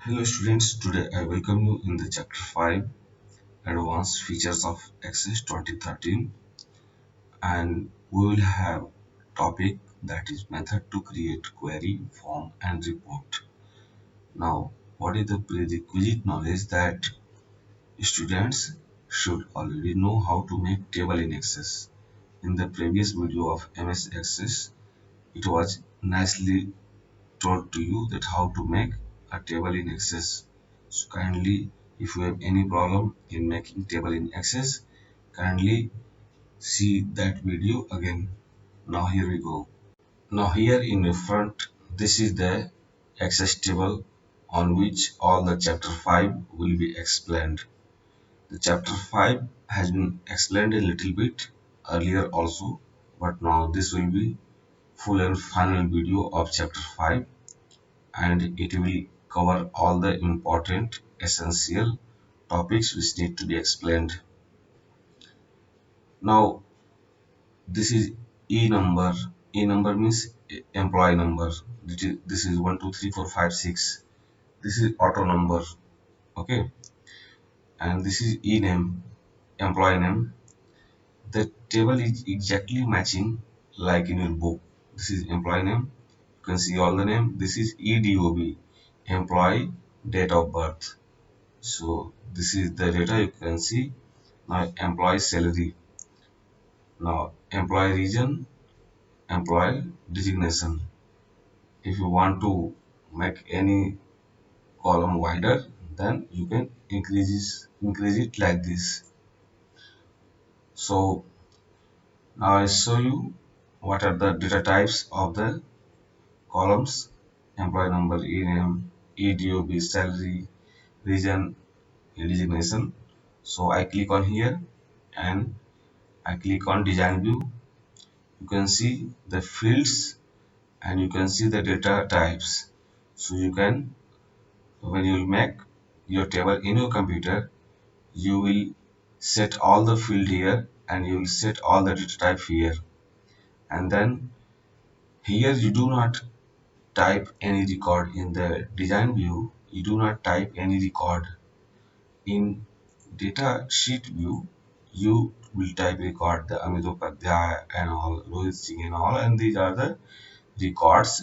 Hello students, today I welcome you in the chapter 5 Advanced Features of Access 2013, and we will have topic that is method to create query, form and report. Now, what is the prerequisite knowledge that students should already know how to make table in Access? In the previous video of MS Access, it was nicely told to you that how to make a table in Access. So kindly, if you have any problem in making table in Access, kindly see that video again. Now here we go. Now here in the front, this is the Access table on which all the chapter 5 will be explained. The chapter 5 has been explained a little bit earlier also, but now this will be full and final video of chapter 5, and it will cover all the important essential topics which need to be explained. Now this is E number. E number means employee number. This is 1 2 3 4 5 6. This is auto number. Okay, and this is E name, employee name. The table is exactly matching like in your book. This is employee name. You can see all the name. This is EDOB, employee date of birth. So this is the data you can see. Now employee salary. Now employee region, employee designation. If you want to make any column wider, then you can increase it like this. So now I show you what are the data types of the columns: employee number, ename, EDOB, salary, region, designation. So I click on here and I click on design view. You can see the fields and you can see the data types. So you can, when you will make your table in your computer, you will set all the field here and you will set all the data type here, and then here you do not type any record. In the design view you do not type any record. In data sheet view you will type record, the Amit Upadhyay and all, Rohit Singh and all, and these are the records.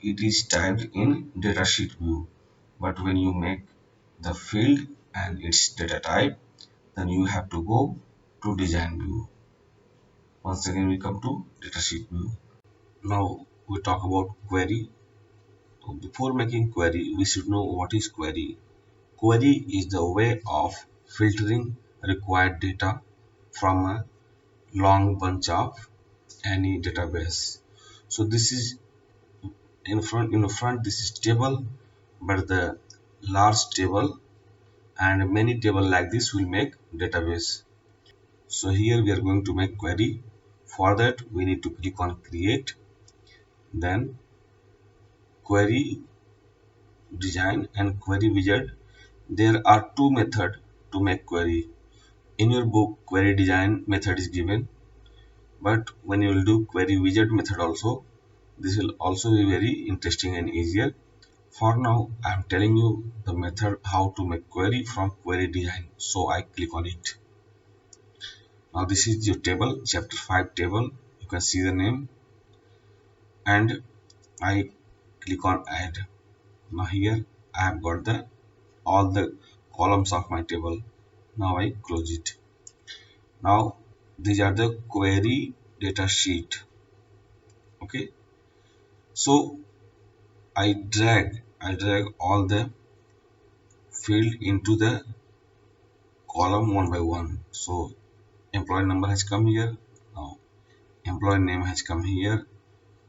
It is typed in datasheet view, but when you make the field and its data type, then you have to go to design view. Once again we come to datasheet view. Now we talk about query. So before making query, we should know what is query. Query is the way of filtering required data from a long bunch of any database. So this is in the front this is table, but the large table and many table like this will make database. So here we are going to make query. For that we need to click on create, then query design and query wizard. There are two methods to make query. In your book query design method is given, but when you will do query wizard method also, this will also be very interesting and easier. For now I am telling you the method how to make query from query design. So I click on it. Now this is your table, chapter 5 table. You can see the name and I click on add. Now here I have got the all the columns of my table. Now I close it. Now these are the query data sheet. Okay, so I drag all the field into the column one by one. So employee number has come here. Now employee name has come here.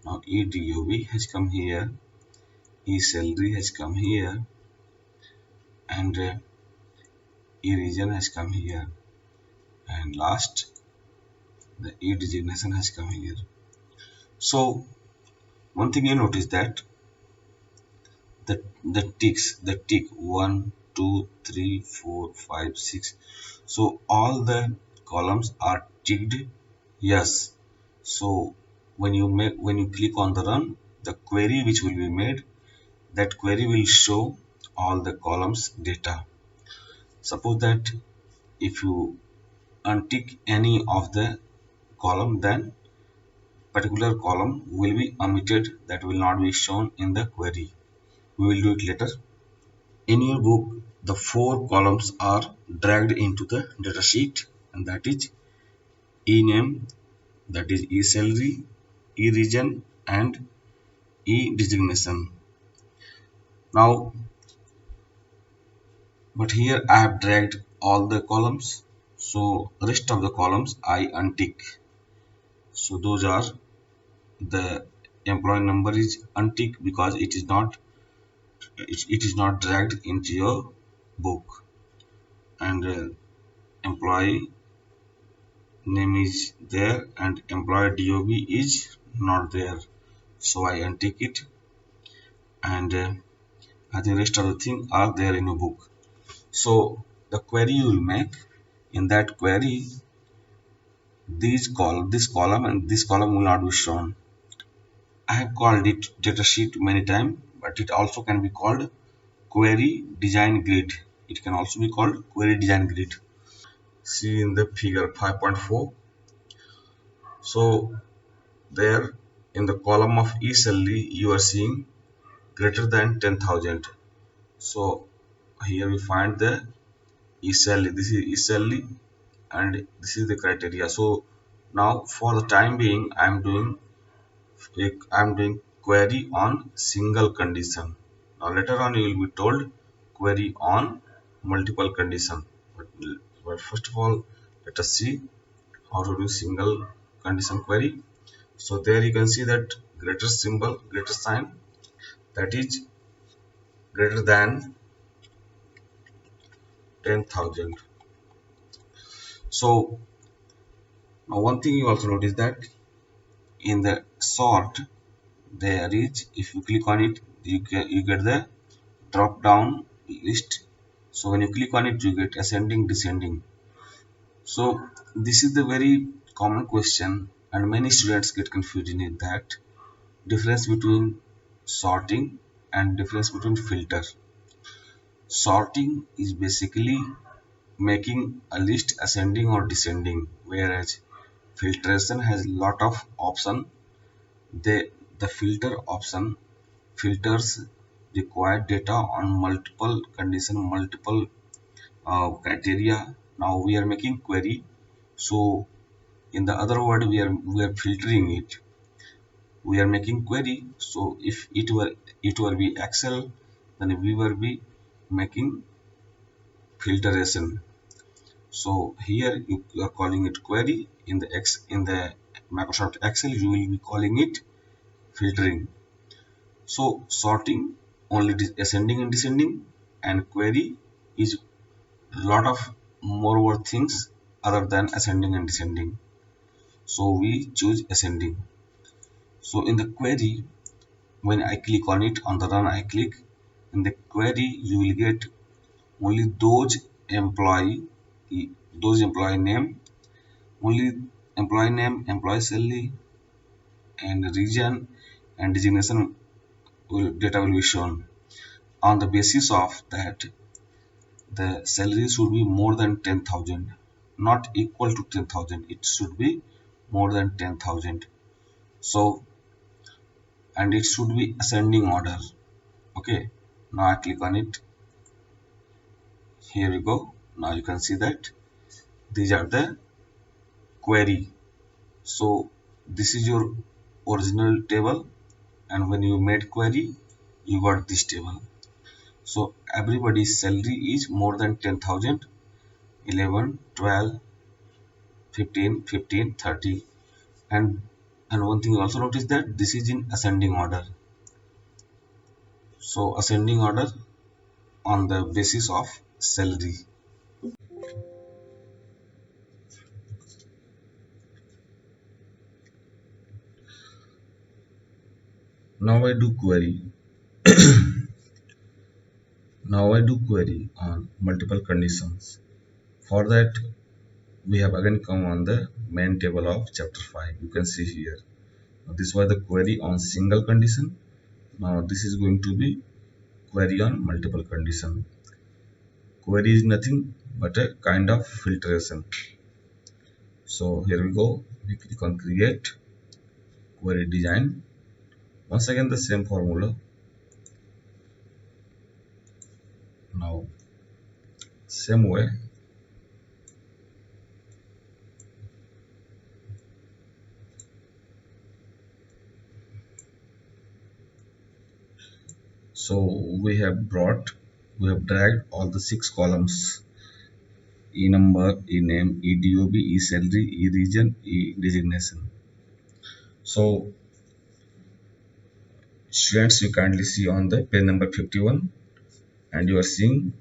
Now EDOB has come here. E salary has come here, and E region has come here, and last the E designation has come here. So one thing you notice that the tick 1 2 3 4 5 6, so all the columns are ticked yes. So when you click on the run, the query which will be made, that query will show all the columns data. Suppose that if you untick any of the column, then particular column will be omitted, that will not be shown in the query. We will do it later. In your book, the four columns are dragged into the datasheet, and that is ename, that is eSalary, eRegion, and eDesignation. Now, but here I have dragged all the columns, so rest of the columns I untick. So those are the employee number is untick because it is not dragged into your book, and employee name is there and employee DOB is not there, so I untick it, and I think rest of the things are there in your book. So the query you will make, in that query this column and this column will not be shown. I have called it datasheet many times, but it also can be called query design grid. It can also be called query design grid. See in the figure 5.4. So there in the column of eSalary you are seeing greater than 10,000. So here we find the eSalary. This is eSalary and this is the criteria. So now for the time being I'm doing query on single condition. Now later on you will be told query on multiple condition. But first of all, let us see how to do single condition query. So there you can see that greater symbol, greater sign, that is greater than 10,000. So now one thing you also notice that in the sort there is, if you click on it, you get the drop down list. So when you click on it you get ascending, descending. So this is the very common question and many students get confused in it, that difference between sorting and difference between filter. Sorting is basically making a list ascending or descending, whereas filtration has lot of option. The filter option filters required data on multiple condition, multiple criteria. Now we are making query, so in the other word we are filtering it. We are making query, so if it were be Excel, then we will be making filtration. So here you are calling it query. In the Microsoft Excel you will be calling it filtering. So sorting only ascending and descending, and query is lot of more things other than ascending and descending. So we choose ascending. So in the query, when I click on it, on the run I click, in the query you will get only employee those employee name, only employee name, employee salary, and region and designation data will be shown. On the basis of that, the salary should be more than 10,000, not equal to 10,000. It should be more than 10,000. So, and it should be ascending order. Okay. Now I click on it. Here we go. Now you can see that these are the query. So this is your original table, and when you made query, you got this table. So everybody's salary is more than 10,000, 11, 12, 15, 15, 30, and one thing you also notice that this is in ascending order. So ascending order on the basis of salary. Now I do query. Now I do query on multiple conditions. For that, we have again come on the main table of chapter 5. You can see here. Now, this was the query on single condition. Now this is going to be query on multiple condition. Query is nothing but a kind of filtration. So here we go. We click on create query design. Once again the same formula. Now same way. So we have dragged all the six columns: e number, e name, e dob, e salary, e region, e designation. So students, you kindly see on the page number 51, and you are seeing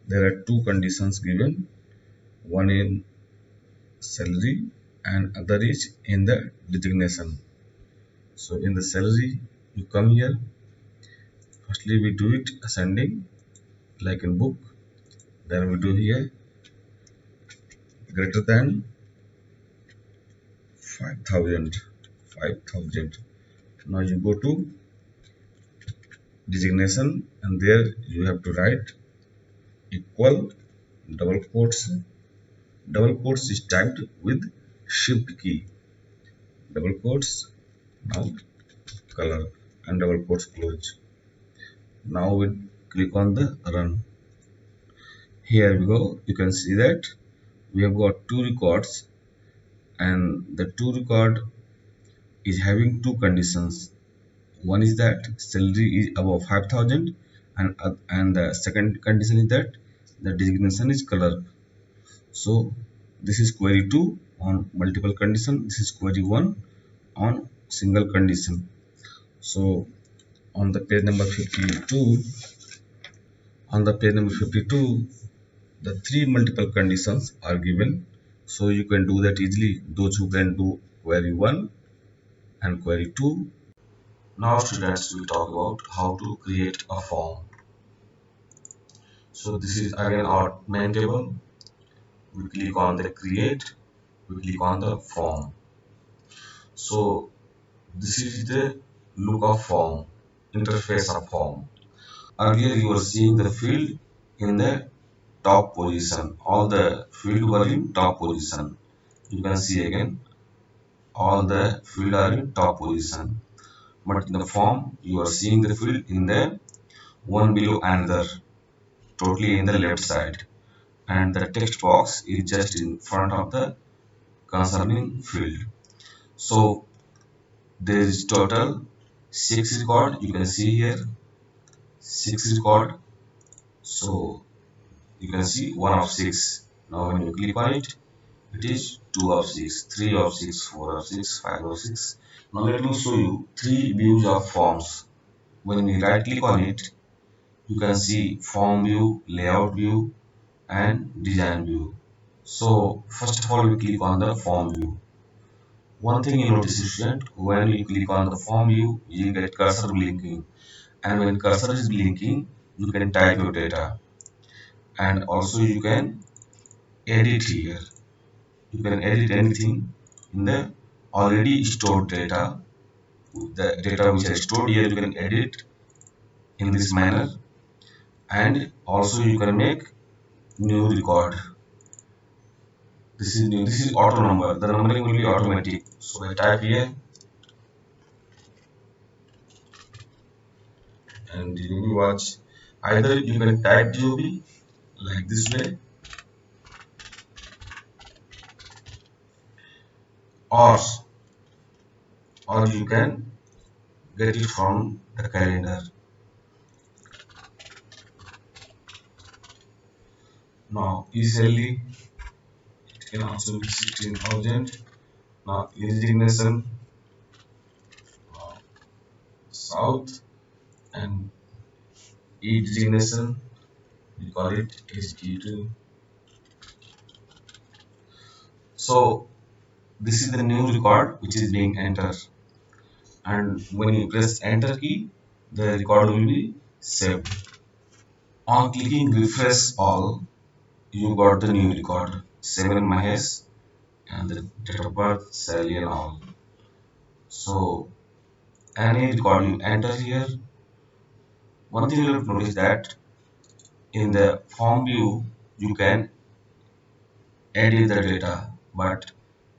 there are two conditions given, one in salary and other is in the designation. So in the salary, you come here. Firstly, we do it ascending like in book. Then we do here greater than 5,000. 5,000. Now you go to designation, and there you have to write equal double quotes. Double quotes is typed with shift key. Double quotes. Now color and double quotes close. Now we click on the run. Here we go. You can see that we have got two records, and the two record is having two conditions. One is that salary is above 5,000, and the second condition is that the designation is color. So this is query 2 on multiple condition. This is query 1 on single condition. So on the page number 52, the three multiple conditions are given. So you can do that easily. Those who can do query 1 and query 2. Now students will talk about how to create a form. So this is again our main table. We click on the create, we click on the form. So this is the look of form, interface of form. Earlier you were seeing the field in the top position. All the field were in top position. You can see again all the field are in top position. But in the form you are seeing the field in the one below another, totally in the left side, and the text box is just in front of the concerning field. So there is total 6 record. You can see here 6 record. So you can see 1 of 6. Now when you click on it, it is 2 of 6, 3 of 6, 4 of 6, 5 of 6. Now let me show you 3 views of forms. When we right click on it, you can see form view, layout view, and design view. So first of all, we click on the form view. One thing you notice is that when you click on the form view, you get cursor blinking, and when cursor is blinking, you can type your data, and also you can edit here. You can edit anything in the already stored data. The data which is stored here, you can edit in this manner, and also you can make new record. This is new. This is auto number. The numbering will be automatic. So I type here, and you will watch. Either you can type GOB like this way, or you can get it from the calendar. Now easily it can also be 16,000. Now resignation south, and e designation we call it HG2. So this is the new record which is being entered, and when you press enter key, the record will be saved. On clicking refresh all, you got the new record 7 Mahesh and the date of birth, salary and all. So any record you enter here, One thing you have to notice that in the form view you can edit the data, but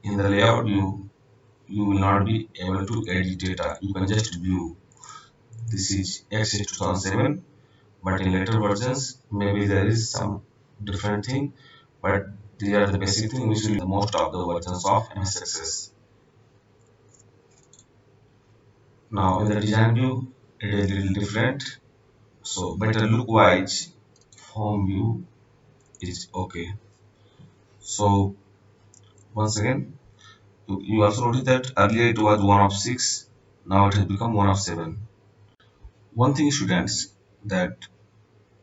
in the layout view you will not be able to edit data. You can just view. This is XS 2007, but in later versions maybe there is some different thing, but these are the basic things which will be the most of the versions of MS Access. Now in the design view it is a little different, so better look wise form view is okay. So once again you also notice that earlier it was one of six, now it has become one of seven. One thing students, that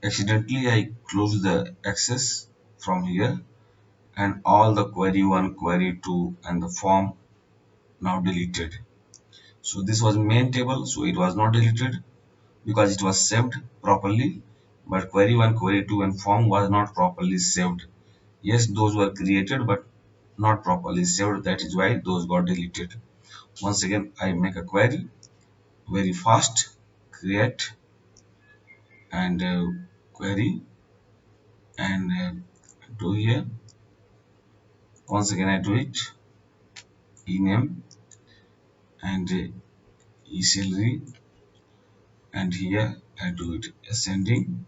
accidentally I closed the access from here and all the query 1, query 2 and the form now deleted. So this was main table, so it was not deleted because it was saved properly, but query 1, query 2 and form was not properly saved. Yes, those were created but not properly saved, that is why those got deleted. Once again I make a query very fast, create and query and do here. Once again I do it, ename and eSalary, and here I do it ascending,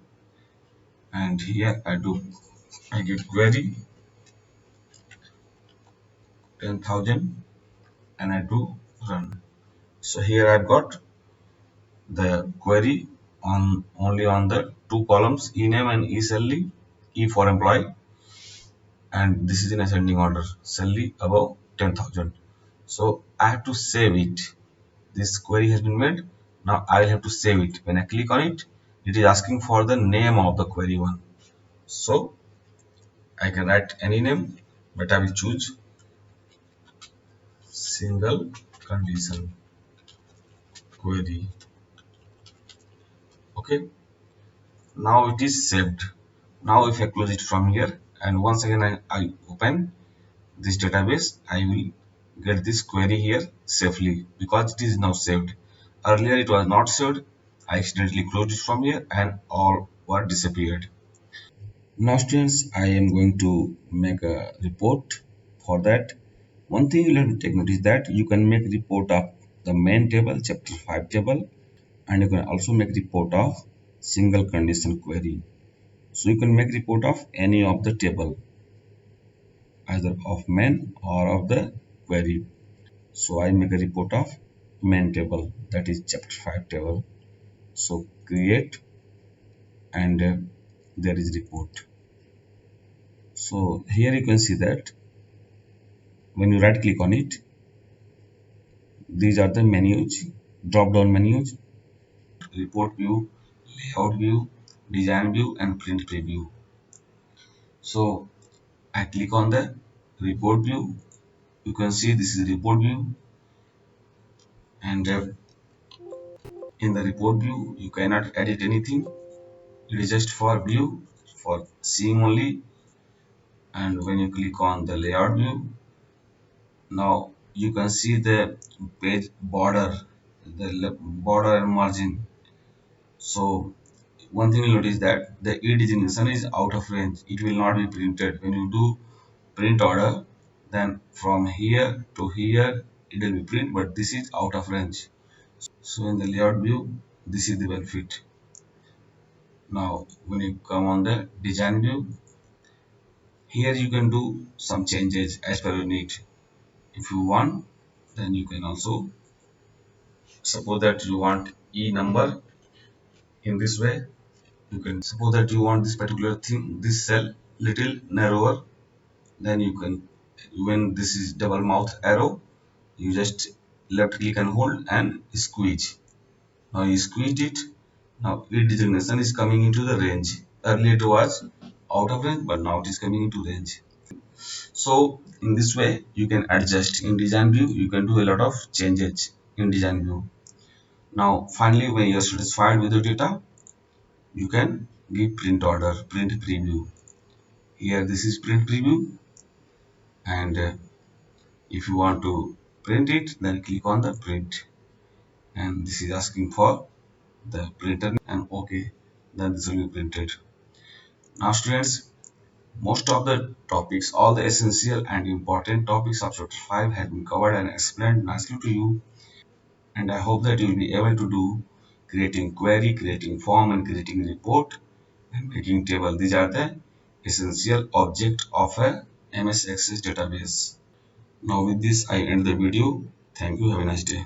and here I get query 10,000 and I do run. So here I've got the query on only on the two columns, ename and eSalary, E for employee, and this is in ascending order, salary above 10,000. So I have to save it. This query has been made. Now I will have to save it. When I click on it, it is asking for the name of the query one. So I can write any name, but I will choose single condition query. Okay. Now it is saved. Now if I close it from here and once again I open this database, I will get this query here safely because it is now saved. Earlier it was not saved. I accidentally closed it from here and all were disappeared. Now students, I am going to make a report. For that, one thing you have to take note is that you can make report of the main table, chapter 5 table, and you can also make report of single condition query. So you can make report of any of the table, either of main or of the query. So I make a report of main table, that is chapter 5 table. So create and there is report. So here you can see that when you right click on it, these are the menus, drop down menus: report view, layout view, design view and print preview. So I click on the report view. You can see this is report view, and in the report view you cannot edit anything. It is just for view, for seeing only. And when you click on the layout view, now you can see the page border, the border and margin. So one thing you notice that the e designation is out of range. It will not be printed. When you do print order, then from here to here it will be print, but this is out of range. So in the layout view, this is the benefit. Now when you come on the design view, here you can do some changes as per your need. If you want, then you can also suppose that you want e number in this way. You can suppose that you want this particular thing, this cell little narrower, then you can, when this is double mouth arrow, you just left click and hold and squeeze. Now you squeeze it. Now e designation is coming into the range. Earlier it was out of range, but now it is coming into range. So in this way you can adjust in design view. You can do a lot of changes in design view. Now finally, when you are satisfied with the data, you can give print order, print preview. Here this is print preview, and if you want to print it, then click on the print, and this is asking for the printer and OK, then this will be printed. Now students, most of the topics, all the essential and important topics of chapter 5 have been covered and explained nicely to you, and I hope that you will be able to do creating query, creating form and creating report and making table. These are the essential object of a MS Access database. Now with this I end the video. Thank you. Have a nice day.